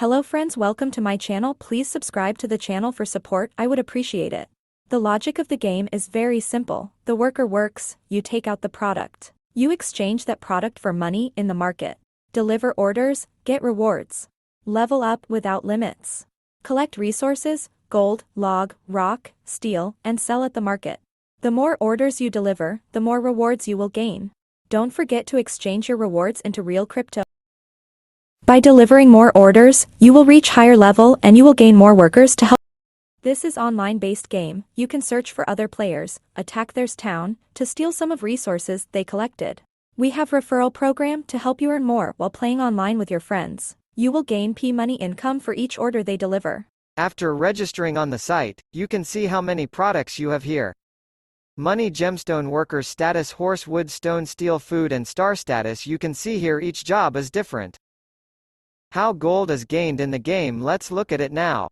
Hello friends, welcome to my channel. Please subscribe to the channel for support, I would appreciate it. The logic of the game is very simple. The worker works, you take out the product. You exchange that product for money in the market. Deliver orders, get rewards. Level up without limits. Collect resources, gold, log, rock, steel, and sell at the market. The more orders you deliver, the more rewards you will gain. Don't forget to exchange your rewards into real crypto. By delivering more orders, you will reach higher level and you will gain more workers to help. This is online-based game. You can search for other players, attack their town, to steal some of resources they collected. We have referral program to help you earn more while playing online with your friends. You will gain money income for each order they deliver. After registering on the site, you can see how many products you have here. Money gemstone workers status horse wood stone steel food and star status. You can see here each job is different. How gold is gained in the game, let's look at it now.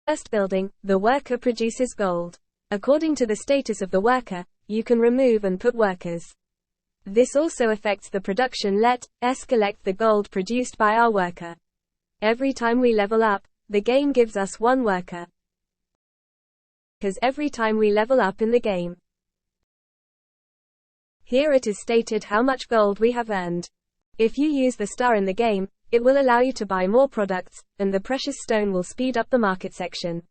First building, the worker produces gold. According to the status of the worker, you can remove and put workers. This also affects the production. Let us collect the gold produced by our worker. Every time we level up, the game gives us one worker. Because every time we level up in the game. Here it is stated how much gold we have earned. If you use the star in the game, it will allow you to buy more products, and the precious stone will speed up the market section.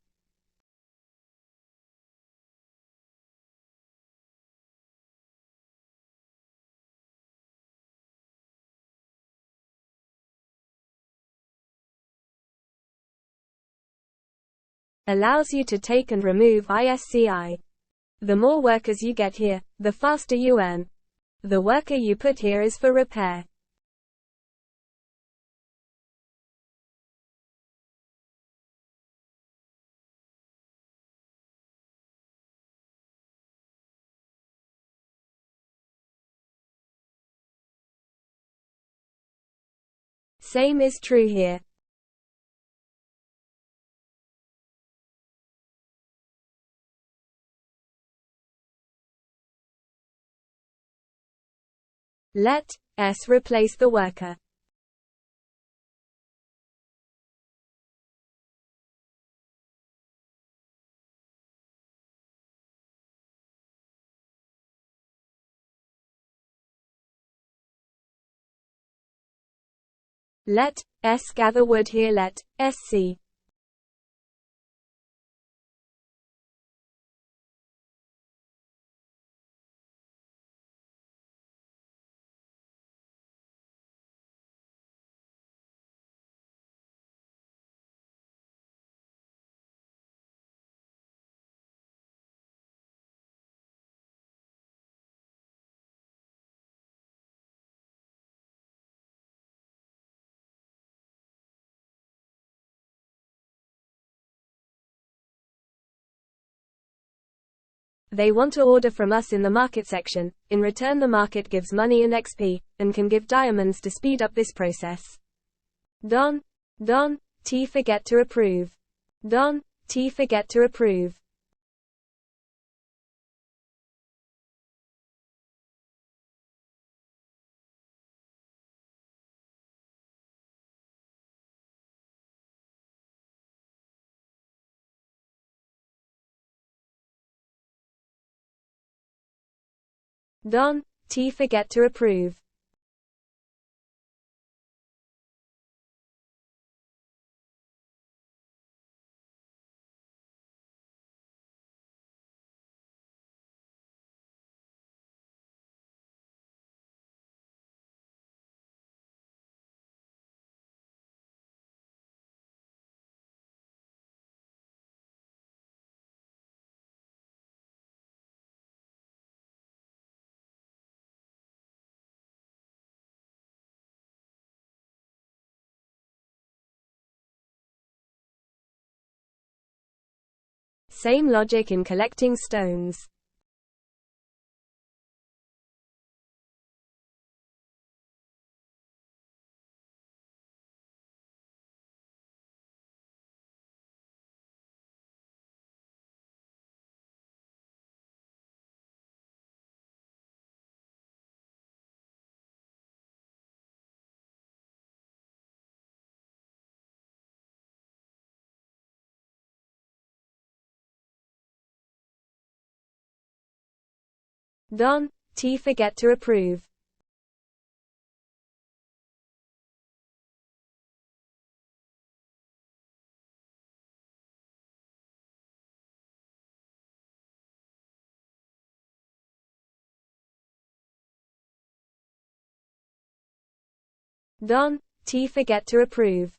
Allows you to take and remove ISCI. The more workers you get here, the faster you earn. The worker you put here is for repair. Same is true here. Let us replace the worker. Let us gather wood here. Let us see. They want to order from us in the market section. In return, the market gives money and XP, and can give diamonds to speed up this process. Don T forget to approve. Don T forget to approve. Don T forget to approve. Same logic in collecting stones. Don T forget to approve. Don T forget to approve.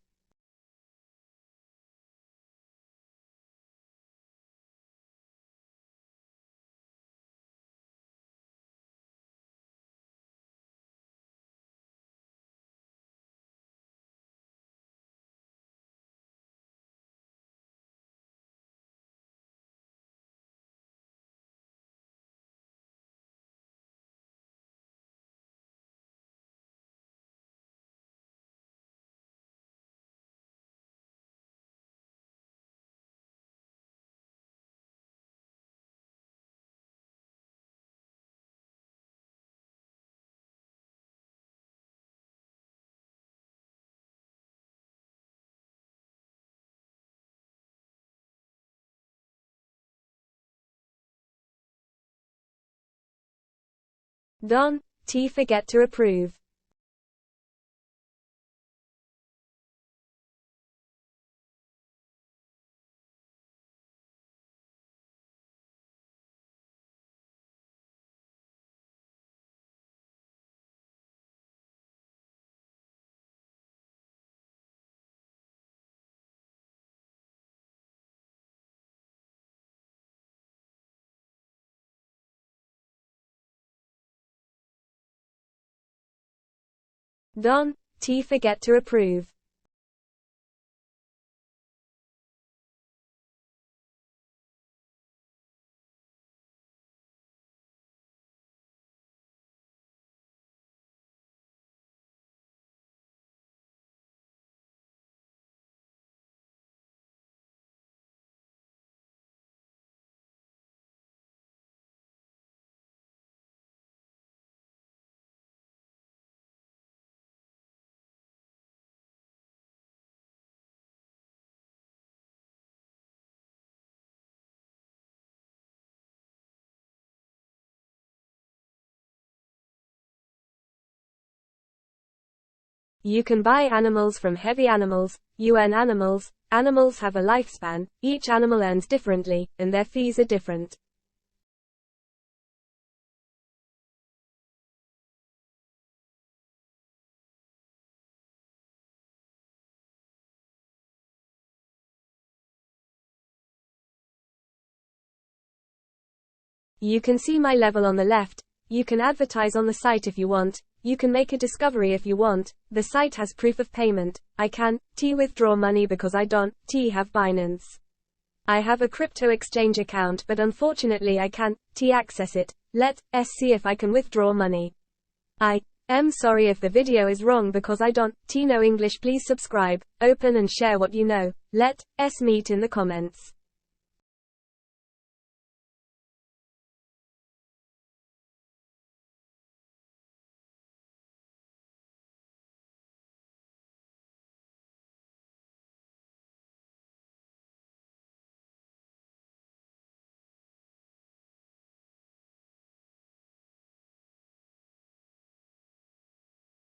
Don T forget to approve. Don T forget to approve. You can buy animals from heavy animals, UN animals. Animals have a lifespan, each animal earns differently, and their fees are different. You can see my level on the left. You can advertise on the site if you want. You can make a discovery if you want. The site has proof of payment. I can withdraw money because I don't have Binance. I have a crypto exchange account, but unfortunately I can't access it. Let's see if I can withdraw money. I am sorry if the video is wrong because I don't know English. Please subscribe, open and share what you know. Let's meet in the comments.